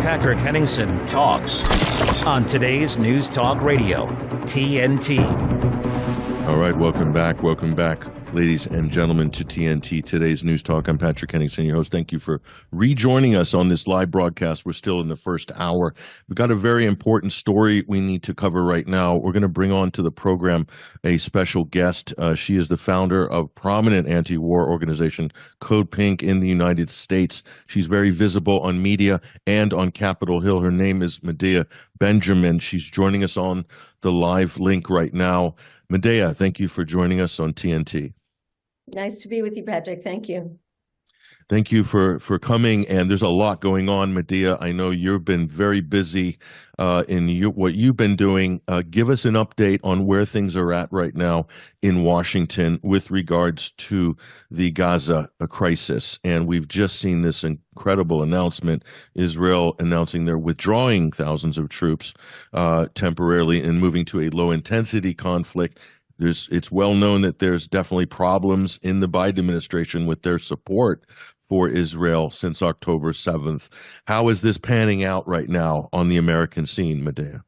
Patrick Henningsen talks on today's News Talk Radio, TNT. All right, welcome back, ladies and gentlemen, to TNT, today's News Talk. I'm Patrick Henningsen, your host. Thank you for rejoining us on this live broadcast. We're still in the first hour. We've got a very important story we need to cover right now. We're going to bring on to the program a special guest. She is the founder of prominent anti-war organization Code Pink in the United States. She's very visible on media and on Capitol Hill. Her name is Medea Benjamin. She's joining us on the live link right now. Medea, thank you for joining us on TNT. Nice to be with you, Patrick. Thank you. Thank you for coming. And there's a lot going on, Medea. I know you've been very busy in what you've been doing. Give us an update on where things are at right now in Washington with regards to the Gaza crisis. And we've just seen this incredible announcement, Israel announcing they're withdrawing thousands of troops temporarily and moving to a low-intensity conflict. It's well known that there's definitely problems in the Biden administration with their support for Israel since October 7th. How is this panning out right now on the American scene, Medea?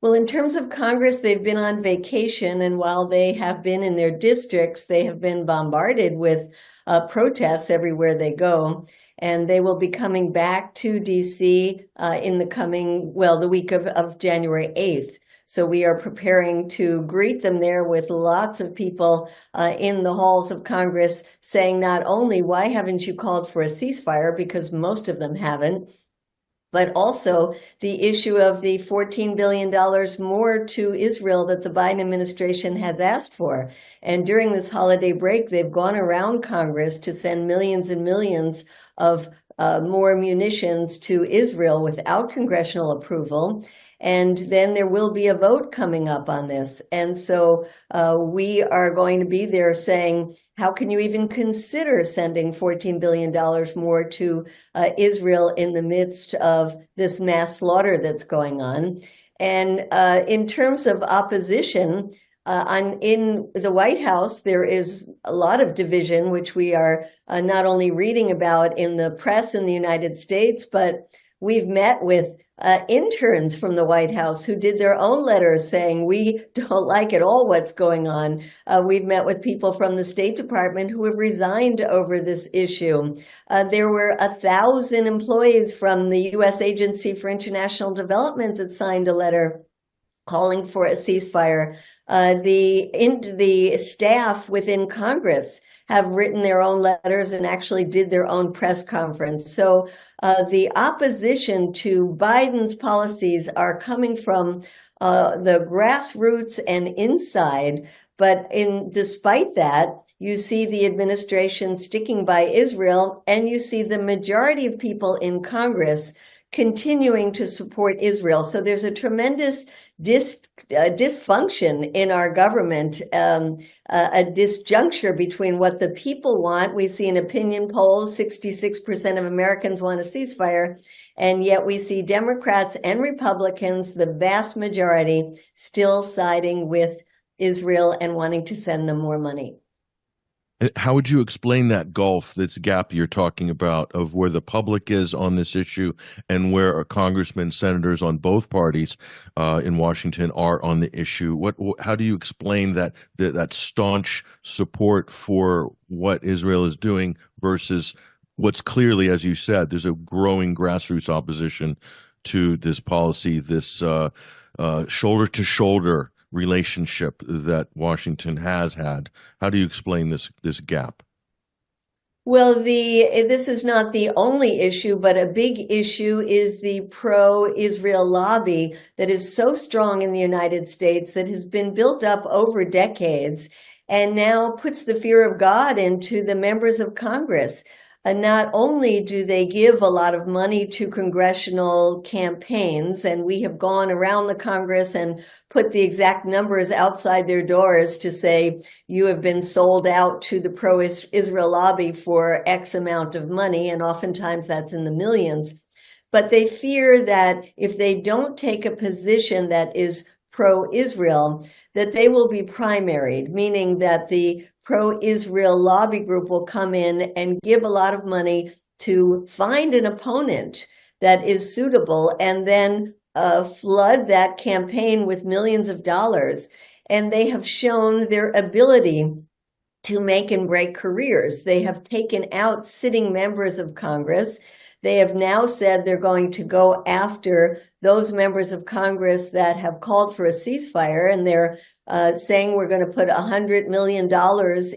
Well, in terms of Congress, they've been on vacation, and while they have been in their districts, they have been bombarded with protests everywhere they go. And they will be coming back to D.C. In the week of January 8th. So we are preparing to greet them there with lots of people in the halls of Congress saying not only, why haven't you called for a ceasefire, because most of them haven't, but also the issue of the $14 billion more to Israel that the Biden administration has asked for. And during this holiday break, they've gone around Congress to send millions and millions of more munitions to Israel without congressional approval. And then there will be a vote coming up on this. And so we are going to be there saying, how can you even consider sending $14 billion more to Israel in the midst of this mass slaughter that's going on? And in terms of opposition, in the White House, there is a lot of division, which we are not only reading about in the press in the United States, but we've met with interns from the White House who did their own letters saying, we don't like at all what's going on. We've met with people from the State Department who have resigned over this issue. There were 1,000 employees from the U.S. Agency for International Development that signed a letter calling for a ceasefire. The staff within Congress have written their own letters and actually did their own press conference. So the opposition to Biden's policies are coming from the grassroots and inside. But despite that, you see the administration sticking by Israel, and you see the majority of people in Congress continuing to support Israel. So there's a tremendous dysfunction in our government, a disjuncture between what the people want. We see in opinion polls, 66% of Americans want a ceasefire, and yet we see Democrats and Republicans, the vast majority, still siding with Israel and wanting to send them more money. How would you explain that gulf, this gap you're talking about, of where the public is on this issue and where congressmen, senators on both parties in Washington are on the issue? How do you explain that staunch support for what Israel is doing versus what's clearly, as you said, there's a growing grassroots opposition to this policy, this shoulder-to-shoulder relationship that Washington has had? How do you explain this gap? Well, this is not the only issue, but a big issue is the pro-Israel lobby that is so strong in the United States, that has been built up over decades and now puts the fear of God into the members of Congress. Not only do they give a lot of money to congressional campaigns, and we have gone around the Congress and put the exact numbers outside their doors to say, you have been sold out to the pro-Israel lobby for X amount of money, and oftentimes that's in the millions. But they fear that if they don't take a position that is pro-Israel, that they will be primaried, meaning that the pro-Israel lobby group will come in and give a lot of money to find an opponent that is suitable and then flood that campaign with millions of dollars. And they have shown their ability to make and break careers. They have taken out sitting members of Congress. They have now said they're going to go after those members of Congress that have called for a ceasefire, and they're saying we're going to put $100 million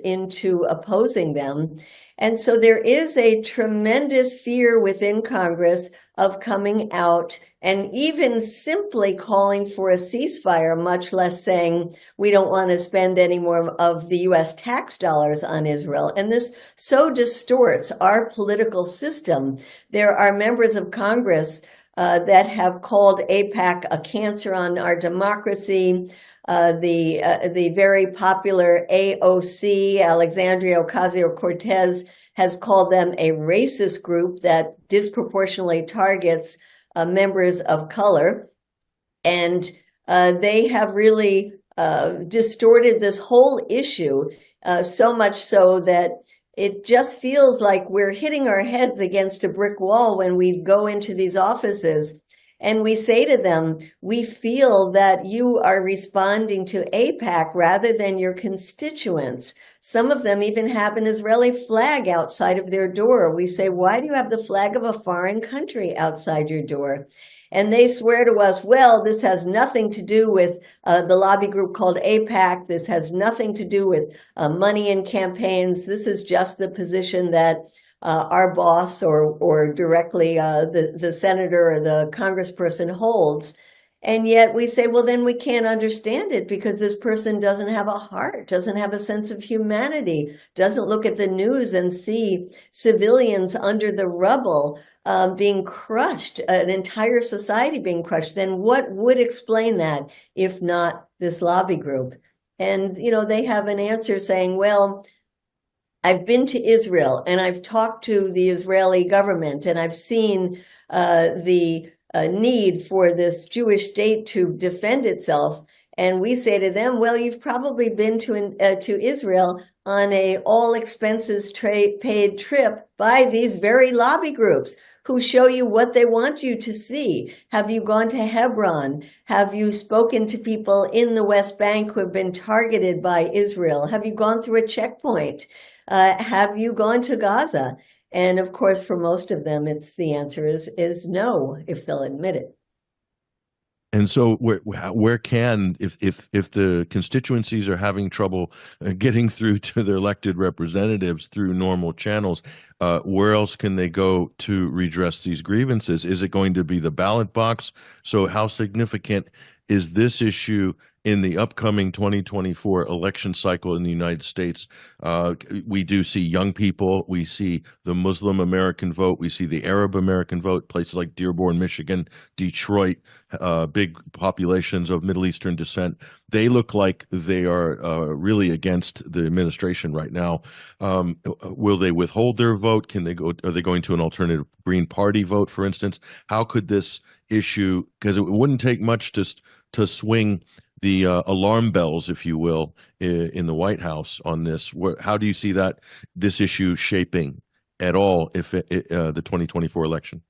into opposing them. And so there is a tremendous fear within Congress of coming out and even simply calling for a ceasefire, much less saying we don't want to spend any more of the U.S. tax dollars on Israel. And this so distorts our political system. There are members of Congress that have called AIPAC a cancer on our democracy. The very popular AOC, Alexandria Ocasio-Cortez, has called them a racist group that disproportionately targets members of color. And they have really distorted this whole issue so much so that it just feels like we're hitting our heads against a brick wall when we go into these offices. And we say to them, we feel that you are responding to AIPAC rather than your constituents. Some of them even have an Israeli flag outside of their door. We say, why do you have the flag of a foreign country outside your door? And they swear to us, well, this has nothing to do with the lobby group called AIPAC. This has nothing to do with money in campaigns. This is just the position that our boss or directly the senator or the congressperson holds. And yet we say, well, then we can't understand it because this person doesn't have a heart, doesn't have a sense of humanity, doesn't look at the news and see civilians under the rubble being crushed, an entire society being crushed. Then what would explain that if not this lobby group? And, you know, they have an answer saying, well, I've been to Israel and I've talked to the Israeli government and I've seen the need for this Jewish state to defend itself. And we say to them, well, you've probably been to Israel on a all expenses paid trip by these very lobby groups who show you what they want you to see. Have you gone to Hebron? Have you spoken to people in the West Bank who have been targeted by Israel? Have you gone through a checkpoint? Have you gone to Gaza? And of course, for most of them, the answer is no, if they'll admit it. And so where can, if the constituencies are having trouble getting through to their elected representatives through normal channels, where else can they go to redress these grievances? Is it going to be the ballot box? So how significant is this issue in the upcoming 2024 election cycle in the United States? We do see young people. We see the Muslim American vote. We see the Arab American vote, places like Dearborn, Michigan, Detroit, big populations of Middle Eastern descent. They look like they are really against the administration right now. Will they withhold their vote? Can they go? Are they going to an alternative Green Party vote, for instance? How could this issue, because it wouldn't take much to swing the alarm bells, if you will, in the White House on this. How do you see this issue shaping at all if the 2024 election?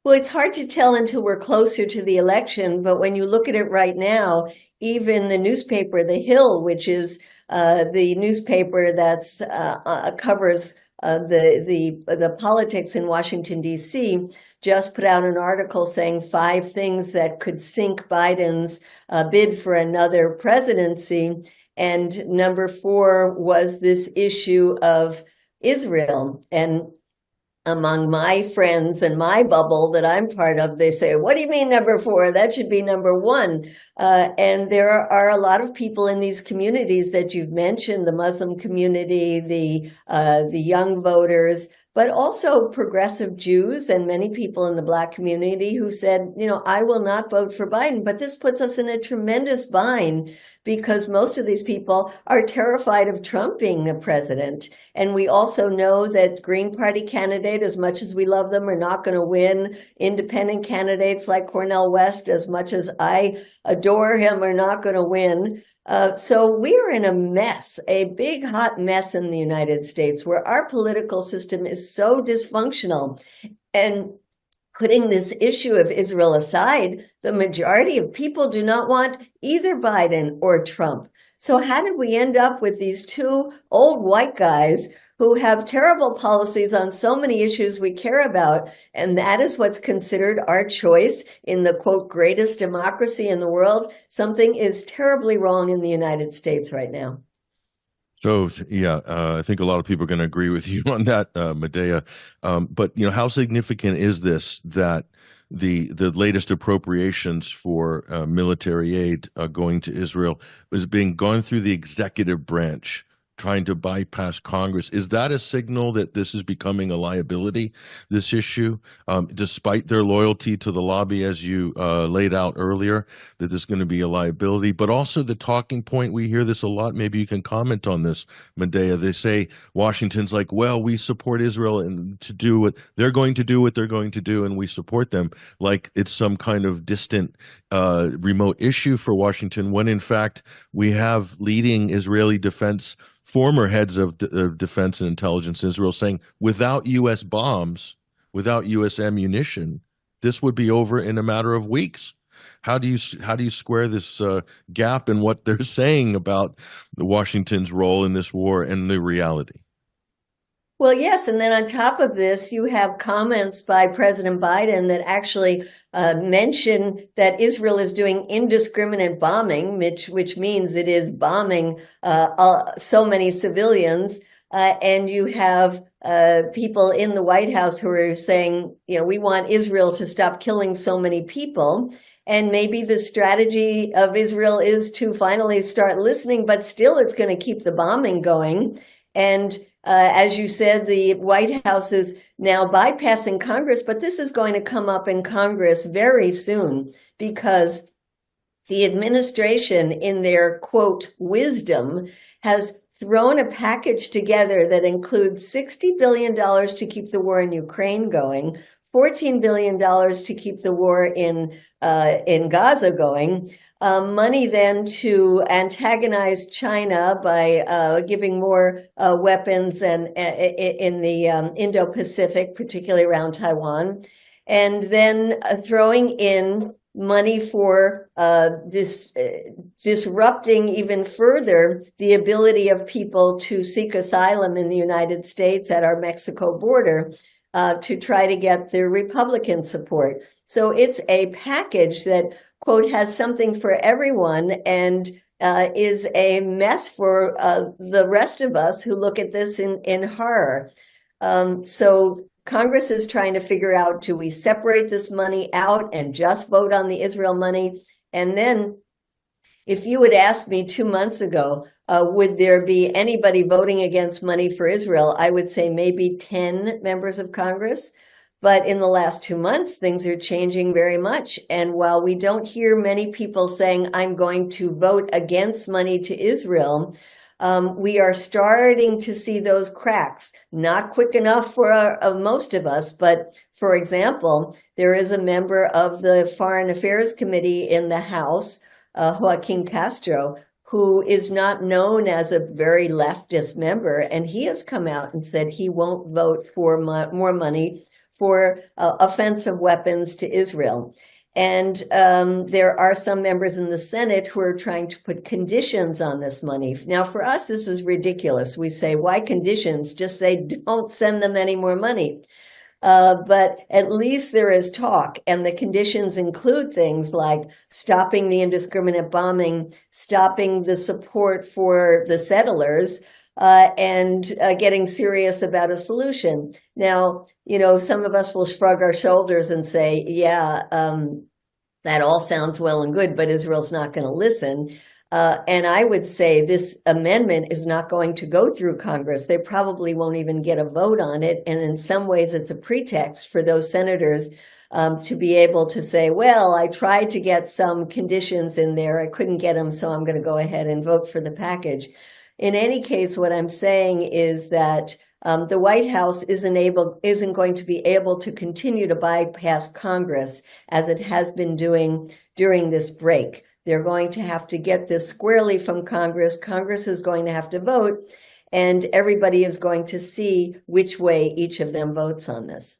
Well, it's hard to tell until we're closer to the election, but when you look at it right now, even the newspaper, The Hill, which is the newspaper that's covers the politics in Washington, D.C., just put out an article saying 5 things that could sink Biden's bid for another presidency. And number 4 was this issue of Israel. And among my friends and my bubble that I'm part of, they say, what do you mean number 4? That should be number 1. And there are a lot of people in these communities that you've mentioned, the Muslim community, the young voters, but also progressive Jews and many people in the Black community who said, you know, I will not vote for Biden. But this puts us in a tremendous bind because most of these people are terrified of Trump being the president. And we also know that Green Party candidates, as much as we love them, are not going to win. Independent candidates like Cornel West, as much as I adore him, are not going to win. So we're in a mess, a big hot mess in the United States where our political system is so dysfunctional. And putting this issue of Israel aside, the majority of people do not want either Biden or Trump. So how did we end up with these two old white guys who have terrible policies on so many issues we care about? And that is what's considered our choice in the, quote, greatest democracy in the world. Something is terribly wrong in the United States right now. So, yeah, I think a lot of people are going to agree with you on that, Medea. But, how significant is this that the latest appropriations for military aid going to Israel is being gone through the executive branch, trying to bypass Congress? Is that a signal that this is becoming a liability, this issue, despite their loyalty to the lobby, as you laid out earlier, that there's going to be a liability? But also the talking point, we hear this a lot, maybe you can comment on this, Medea. They say Washington's like, well, we support Israel and to do what they're going to do, and we support them, like it's some kind of distant remote issue for Washington, when in fact we have leading Israeli former heads of defense and intelligence in Israel saying without U.S. bombs, without U.S. ammunition, this would be over in a matter of weeks. How do you square this gap in what they're saying about Washington's role in this war and the reality? Well, yes. And then on top of this, you have comments by President Biden that actually mention that Israel is doing indiscriminate bombing, which means it is bombing so many civilians. And you have people in the White House who are saying, we want Israel to stop killing so many people. And maybe the strategy of Israel is to finally start listening, but still it's going to keep the bombing going. And as you said, the White House is now bypassing Congress, but this is going to come up in Congress very soon because the administration, in their, quote, wisdom, has thrown a package together that includes $60 billion to keep the war in Ukraine going, $14 billion to keep the war in Gaza going, money then to antagonize China by giving more weapons and in the Indo-Pacific, particularly around Taiwan, and then throwing in money for disrupting even further the ability of people to seek asylum in the United States at our Mexico border, to try to get the Republican support. So it's a package that, quote, has something for everyone and is a mess for the rest of us who look at this in horror. So Congress is trying to figure out, do we separate this money out and just vote on the Israel money? And then if you had asked me 2 months ago, would there be anybody voting against money for Israel, I would say maybe 10 members of Congress. But in the last 2 months, things are changing very much. And while we don't hear many people saying, I'm going to vote against money to Israel, we are starting to see those cracks. Not quick enough for most of us, but for example, there is a member of the Foreign Affairs Committee in the House, Joaquin Castro, who is not known as a very leftist member, and he has come out and said he won't vote for more money for offensive weapons to Israel. And there are some members in the Senate who are trying to put conditions on this money. Now, for us, this is ridiculous. We say, why conditions? Just say, don't send them any more money. But at least there is talk, and the conditions include things like stopping the indiscriminate bombing, stopping the support for the settlers, and getting serious about a solution. Now, some of us will shrug our shoulders and say, yeah, that all sounds well and good, but Israel's not going to listen. And I would say this amendment is not going to go through Congress. They probably won't even get a vote on it. And in some ways, it's a pretext for those senators to be able to say, well, I tried to get some conditions in there. I couldn't get them, so I'm going to go ahead and vote for the package. In any case, what I'm saying is that the White House isn't going to be able to continue to bypass Congress as it has been doing during this break. They're going to have to get this squarely from Congress. Congress is going to have to vote, and everybody is going to see which way each of them votes on this.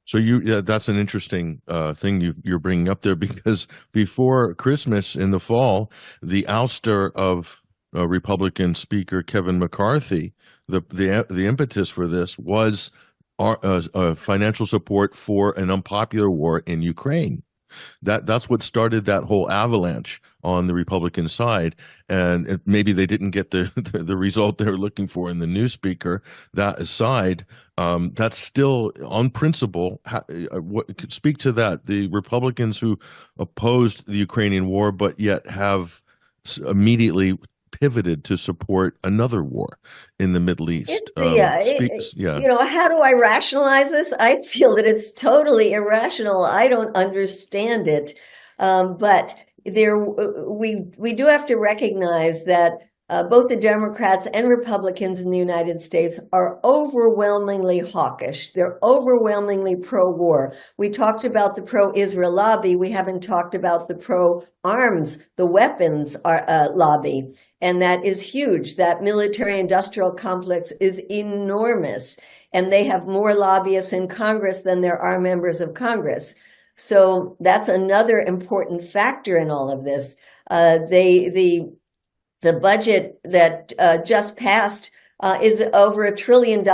So that's an interesting thing you're bringing up there, because before Christmas in the fall, the ouster of Republican Speaker Kevin McCarthy, the impetus for this was financial support for an unpopular war in Ukraine. That's what started that whole avalanche on the Republican side, and maybe they didn't get the result they were looking for in the new speaker. That aside, that's still on principle. Speak to that. The Republicans who opposed the Ukrainian war, but yet have immediately pivoted to support another war in the Middle East. How do I rationalize this? I feel that it's totally irrational. I don't understand it. But we do have to recognize that both the Democrats and Republicans in the United States are overwhelmingly hawkish. They're overwhelmingly pro-war. We talked about the pro-Israel lobby. We haven't talked about the pro-arms, the weapons lobby. And that is huge. That military-industrial complex is enormous. And they have more lobbyists in Congress than there are members of Congress. So that's another important factor in all of this. The budget that just passed is over $1 trillion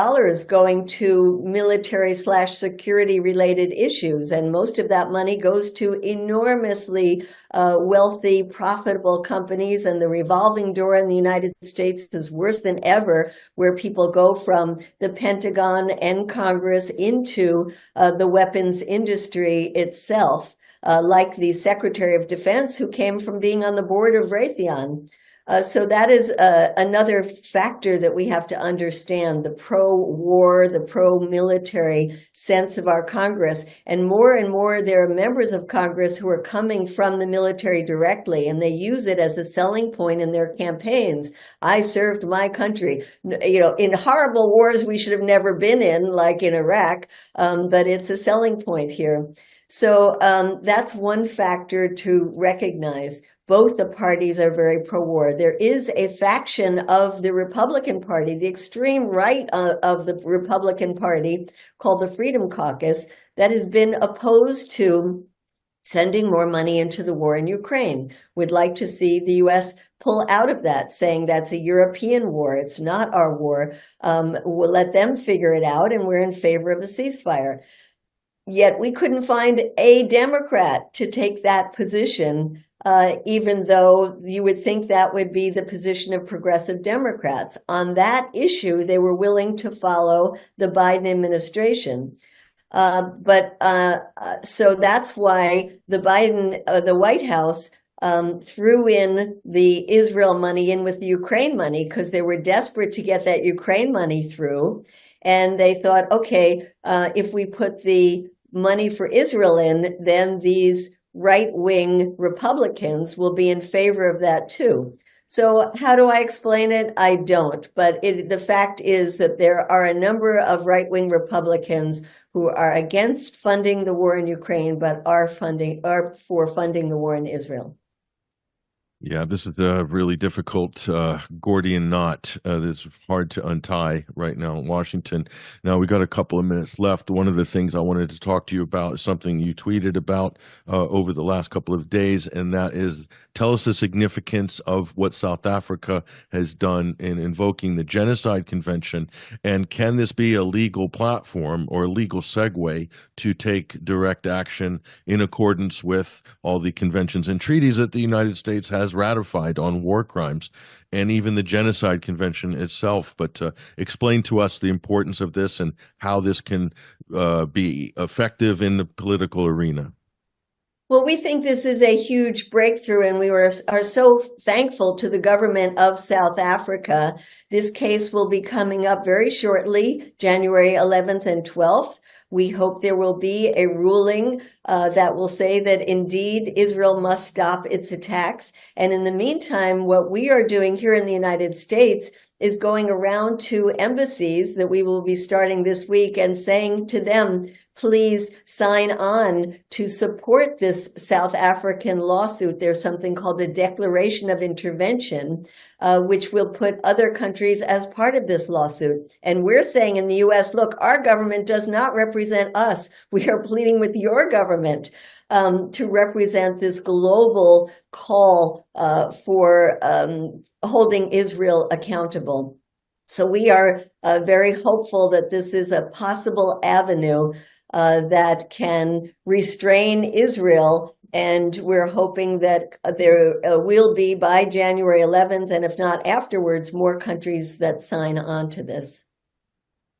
going to military/security related issues. And most of that money goes to enormously wealthy, profitable companies. And the revolving door in the United States is worse than ever, where people go from the Pentagon and Congress into the weapons industry itself, like the Secretary of Defense, who came from being on the board of Raytheon. So that is another factor that we have to understand, the pro-war, the pro-military sense of our Congress. And more there are members of Congress who are coming from the military directly, and they use it as a selling point in their campaigns. I served my country, in horrible wars we should have never been in, like in Iraq, but it's a selling point here. So that's one factor to recognize. Both the parties are very pro-war. There is a faction of the Republican Party, the extreme right of the Republican Party, called the Freedom Caucus, that has been opposed to sending more money into the war in Ukraine. Would like to see the U.S. pull out of that, saying that's a European war. It's not our war. We'll let them figure it out, and we're in favor of a ceasefire. Yet we couldn't find a Democrat to take that position, even though you would think that would be the position of progressive Democrats. On that issue, they were willing to follow the Biden administration. So that's why the White House threw in the Israel money in with the Ukraine money, because they were desperate to get that Ukraine money through. And they thought, okay, if we put the money for Israel in, then these right-wing Republicans will be in favor of that too. So how do I explain it? I don't. But the fact is that there are a number of right-wing Republicans who are against funding the war in Ukraine, but are for funding the war in Israel. Yeah, this is a really difficult Gordian knot that's hard to untie right now in Washington. Now, we got a couple of minutes left. One of the things I wanted to talk to you about is something you tweeted about over the last couple of days, and that is, tell us the significance of what South Africa has done in invoking the Genocide Convention, and can this be a legal platform or a legal segue to take direct action in accordance with all the conventions and treaties that the United States has ratified on war crimes, and even the Genocide Convention itself. But explain to us the importance of this and how this can be effective in the political arena. Well, we think this is a huge breakthrough, and we are so thankful to the government of South Africa. This case will be coming up very shortly, January 11th and 12th. We hope there will be a ruling that will say that indeed Israel must stop its attacks. And in the meantime, what we are doing here in the United States is going around to embassies that we will be starting this week and saying to them, please sign on to support this South African lawsuit. There's something called a declaration of intervention, which will put other countries as part of this lawsuit. And we're saying in the U.S., look, our government does not represent us. We are pleading with your government to represent this global call for holding Israel accountable. So we are very hopeful that this is a possible avenue that can restrain Israel. And we're hoping that there will be, by January 11th, and if not afterwards, more countries that sign on to this.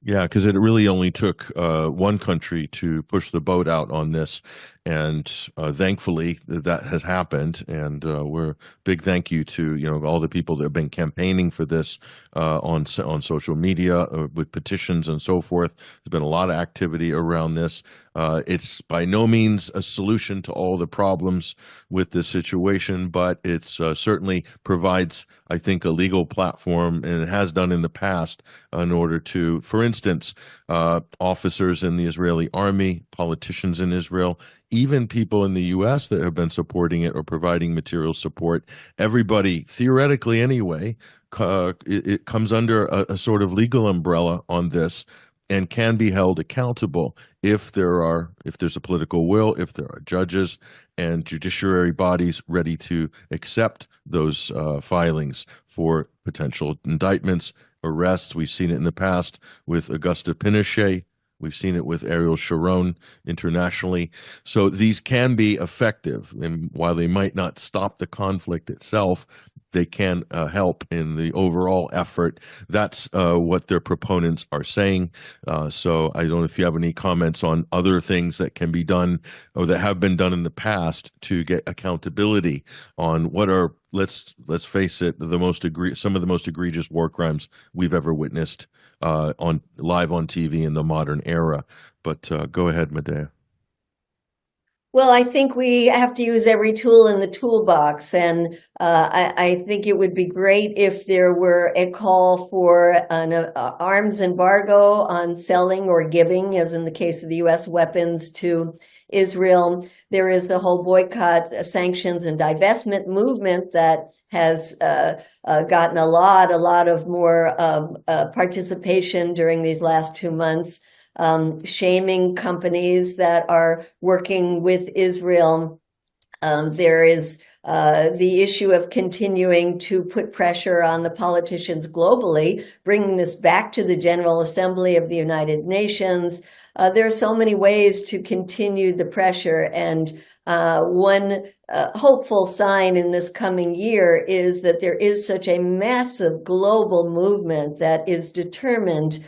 Yeah, because it really only took one country to push the boat out on this, and thankfully that has happened. And we're big thank you to all the people that have been campaigning for this on social media with petitions and so forth. There's been a lot of activity around this. It's by no means a solution to all the problems with this situation, but it certainly provides, I think, a legal platform, and it has done in the past, in order to, for instance, officers in the Israeli army, politicians in Israel, even people in the U.S. that have been supporting it or providing material support. Everybody, theoretically anyway, it comes under a sort of legal umbrella on this, and can be held accountable if there's a political will, if there are judges and judiciary bodies ready to accept those filings for potential indictments, arrests. We've seen it in the past with Augusto Pinochet. We've seen it with Ariel Sharon internationally. So these can be effective, and while they might not stop the conflict itself, they can help in the overall effort. That's what their proponents are saying. So I don't know if you have any comments on other things that can be done or that have been done in the past to get accountability on what are, let's face it, some of the most egregious war crimes we've ever witnessed live on TV in the modern era. But go ahead, Medea. Well, I think we have to use every tool in the toolbox, and I think it would be great if there were a call for an arms embargo on selling or giving, as in the case of the U.S., weapons to Israel. There is the whole boycott, sanctions, and divestment movement that has gotten a lot of more participation during these last 2 months. Shaming companies that are working with Israel. There is the issue of continuing to put pressure on the politicians globally, bringing this back to the General Assembly of the United Nations. There are so many ways to continue the pressure, and one hopeful sign in this coming year is that there is such a massive global movement that is determined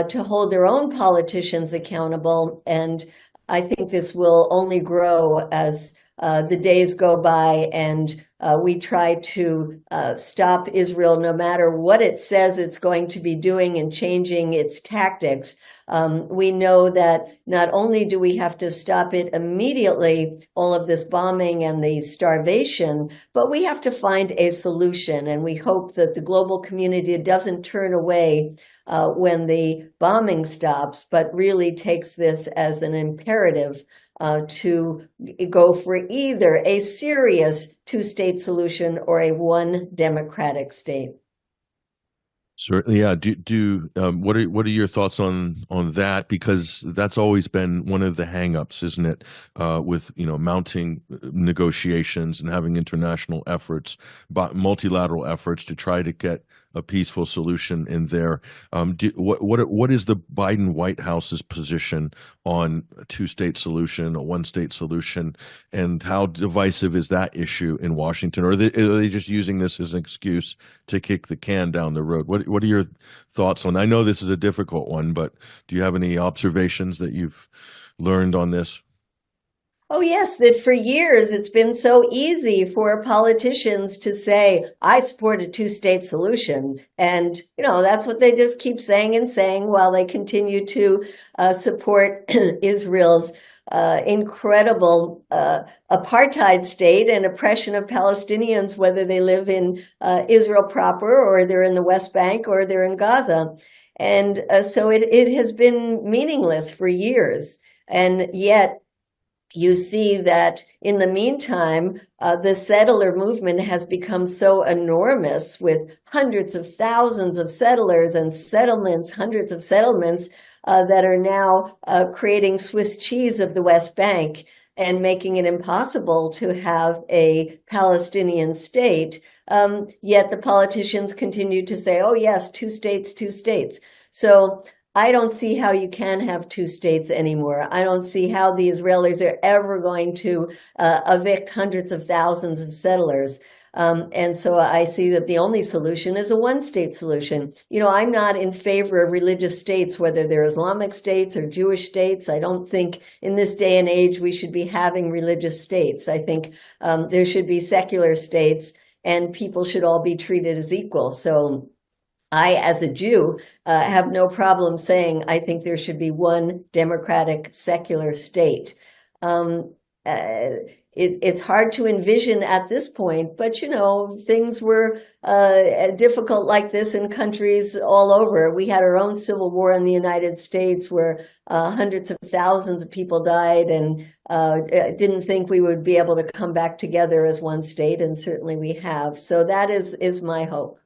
to hold their own politicians accountable. And I think this will only grow as the days go by and we try to stop Israel no matter what it says it's going to be doing and changing its tactics. We know that not only do we have to stop it immediately, all of this bombing and the starvation, but we have to find a solution. And we hope that the global community doesn't turn away when the bombing stops, but really takes this as an imperative to go for either a serious two-state solution or a one democratic state. Certainly, yeah. What are your thoughts on that? Because that's always been one of the hangups, isn't it? With mounting negotiations and having international efforts, multilateral efforts to try to get a peaceful solution in there. What is the Biden White House's position on a two-state solution, a one-state solution, and how divisive is that issue in Washington? Or are they just using this as an excuse to kick the can down the road? What are your thoughts on? I know this is a difficult one, but do you have any observations that you've learned on this? Oh, yes, that for years it's been so easy for politicians to say, I support a two-state solution. And, that's what they just keep saying and saying while they continue to support Israel's incredible apartheid state and oppression of Palestinians, whether they live in Israel proper or they're in the West Bank or they're in Gaza. And so it has been meaningless for years. And yet you see that in the meantime, the settler movement has become so enormous, with hundreds of thousands of settlers and settlements, hundreds of settlements that are now creating Swiss cheese of the West Bank and making it impossible to have a Palestinian state. Yet the politicians continue to say, oh, yes, two states, two states. So I don't see how you can have two states anymore. I don't see how the Israelis are ever going to evict hundreds of thousands of settlers. And so I see that the only solution is a one-state solution. You know, I'm not in favor of religious states, whether they're Islamic states or Jewish states. I don't think in this day and age we should be having religious states. I think there should be secular states and people should all be treated as equal. So I, as a Jew, have no problem saying I think there should be one democratic secular state. It's hard to envision at this point, but you know, things were difficult like this in countries all over. We had our own civil war in the United States where hundreds of thousands of people died, and didn't think we would be able to come back together as one state, and certainly we have. So that is my hope.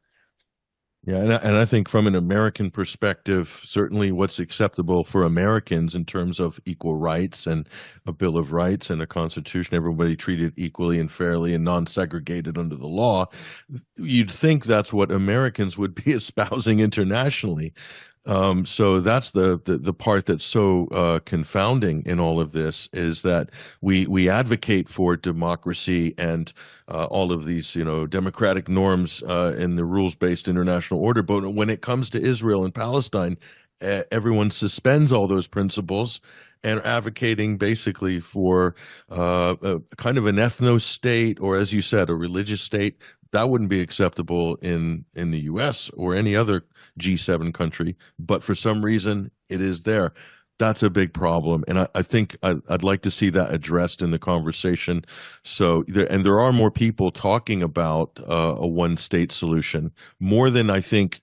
Yeah, and I think from an American perspective, certainly what's acceptable for Americans in terms of equal rights and a Bill of Rights and a Constitution, everybody treated equally and fairly and non-segregated under the law, you'd think that's what Americans would be espousing internationally. So that's the part that's so confounding in all of this, is that we advocate for democracy and all of these, you know, democratic norms in the rules-based international order. But when it comes to Israel and Palestine, everyone suspends all those principles and advocating basically for a kind of an ethno state, or as you said, a religious state. That wouldn't be acceptable in the U.S. or any other G7 country, but for some reason it is there. That's a big problem, and I think I'd like to see that addressed in the conversation. So, there are more people talking about a one-state solution, more than I think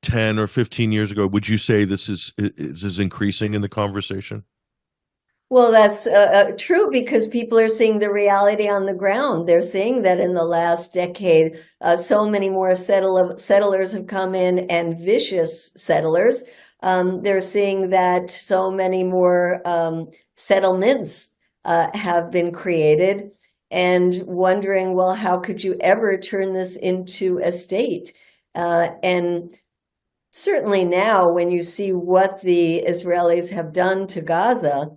10 or 15 years ago. Would you say this is increasing in the conversation? Well, that's true, because people are seeing the reality on the ground. They're seeing that in the last decade, so many more settlers have come in, and vicious settlers. They're seeing that so many more settlements have been created, and wondering, well, how could you ever turn this into a state? And certainly now, when you see what the Israelis have done to Gaza,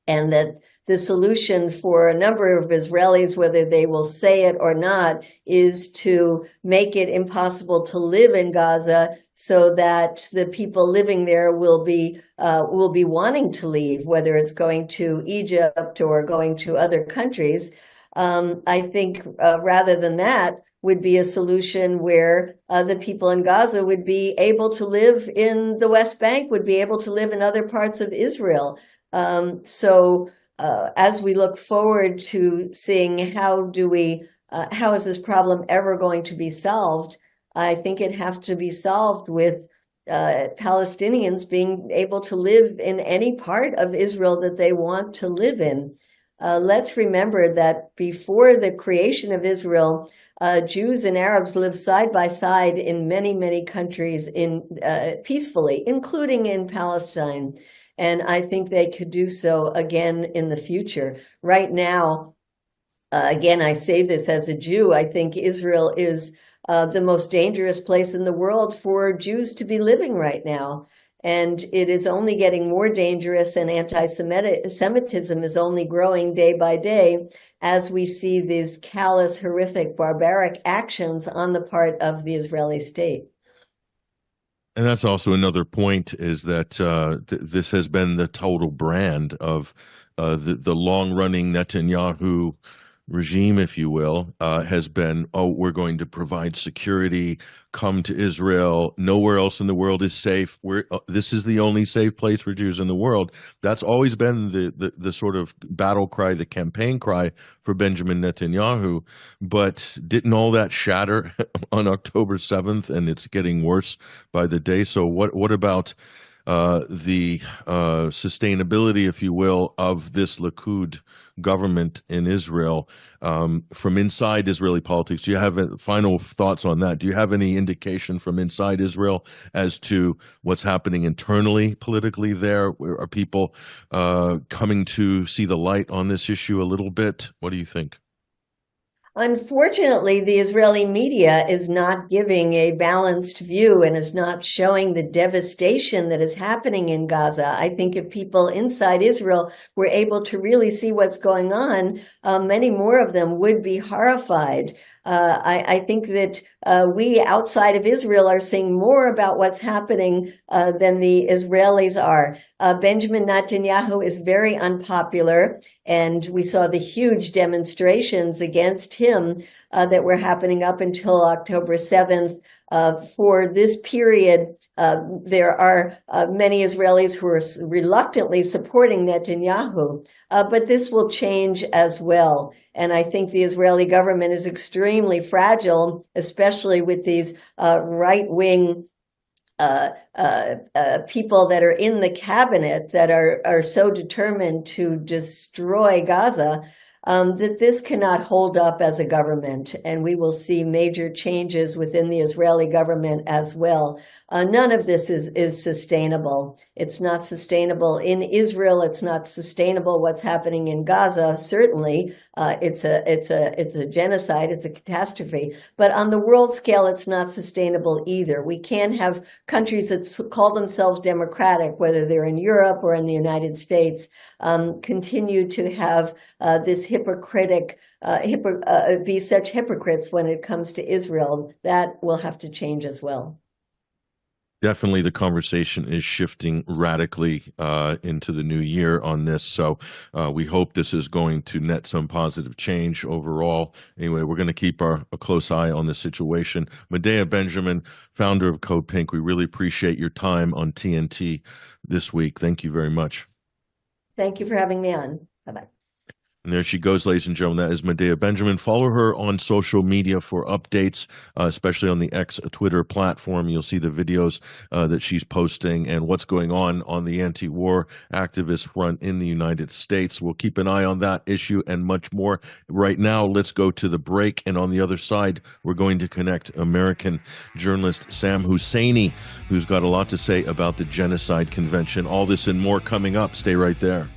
and that the solution for a number of Israelis, whether they will say it or not, is to make it impossible to live in Gaza, so that the people living there will be wanting to leave, whether it's going to Egypt or going to other countries. I think rather than that would be a solution where the people in Gaza would be able to live in the West Bank, would be able to live in other parts of Israel. So as we look forward to seeing how is this problem ever going to be solved, I think it has to be solved with Palestinians being able to live in any part of Israel that they want to live in. Let's remember that before the creation of Israel, Jews and Arabs lived side by side in many, many countries peacefully, including in Palestine. And I think they could do so again in the future. Right now, again, I say this as a Jew, I think Israel is the most dangerous place in the world for Jews to be living right now. And it is only getting more dangerous, and anti-Semitism is only growing day by day as we see these callous, horrific, barbaric actions on the part of the Israeli state. And that's also another point, is that this has been the total brand of the long-running Netanyahu regime, if you will, has been, oh, we're going to provide security, come to Israel, nowhere else in the world is safe. This is the only safe place for Jews in the world. That's always been the sort of battle cry, the campaign cry for Benjamin Netanyahu. But didn't all that shatter on October 7th, and it's getting worse by the day? So what about the sustainability, if you will, of this Likud government in Israel from inside Israeli politics? Do you have final thoughts on that? Do you have any indication from inside Israel as to what's happening internally, politically there? Are people coming to see the light on this issue a little bit? What do you think? Unfortunately, the Israeli media is not giving a balanced view and is not showing the devastation that is happening in Gaza. I think if people inside Israel were able to really see what's going on, many more of them would be horrified. I think that we outside of Israel are seeing more about what's happening than the Israelis are. Benjamin Netanyahu is very unpopular, and we saw the huge demonstrations against him that were happening up until October 7th. For this period, there are many Israelis who are reluctantly supporting Netanyahu, but this will change as well. And I think the Israeli government is extremely fragile, especially with these right-wing people that are in the cabinet that are so determined to destroy Gaza, that this cannot hold up as a government, and we will see major changes within the Israeli government as well. None of this is sustainable. It's not sustainable in Israel. It's not sustainable what's happening in Gaza. Certainly, it's a genocide. It's a catastrophe. But on the world scale, it's not sustainable either. We can't have countries that call themselves democratic, whether they're in Europe or in the United States, continue to have this be such hypocrites when it comes to Israel. That will have to change as well. Definitely the conversation is shifting radically into the new year on this. So we hope this is going to net some positive change overall. Anyway, we're going to keep a close eye on the situation. Medea Benjamin, founder of Code Pink, we really appreciate your time on TNT this week. Thank you very much. Thank you for having me on. Bye-bye. And there she goes, ladies and gentlemen. That is Medea Benjamin. Follow her on social media for updates, especially on the X Twitter platform. You'll see the videos that she's posting and what's going on the anti-war activist front in the United States. We'll keep an eye on that issue and much more. Right now, let's go to the break. And on the other side, we're going to connect American journalist Sam Husseini, who's got a lot to say about the Genocide Convention. All this and more coming up. Stay right there.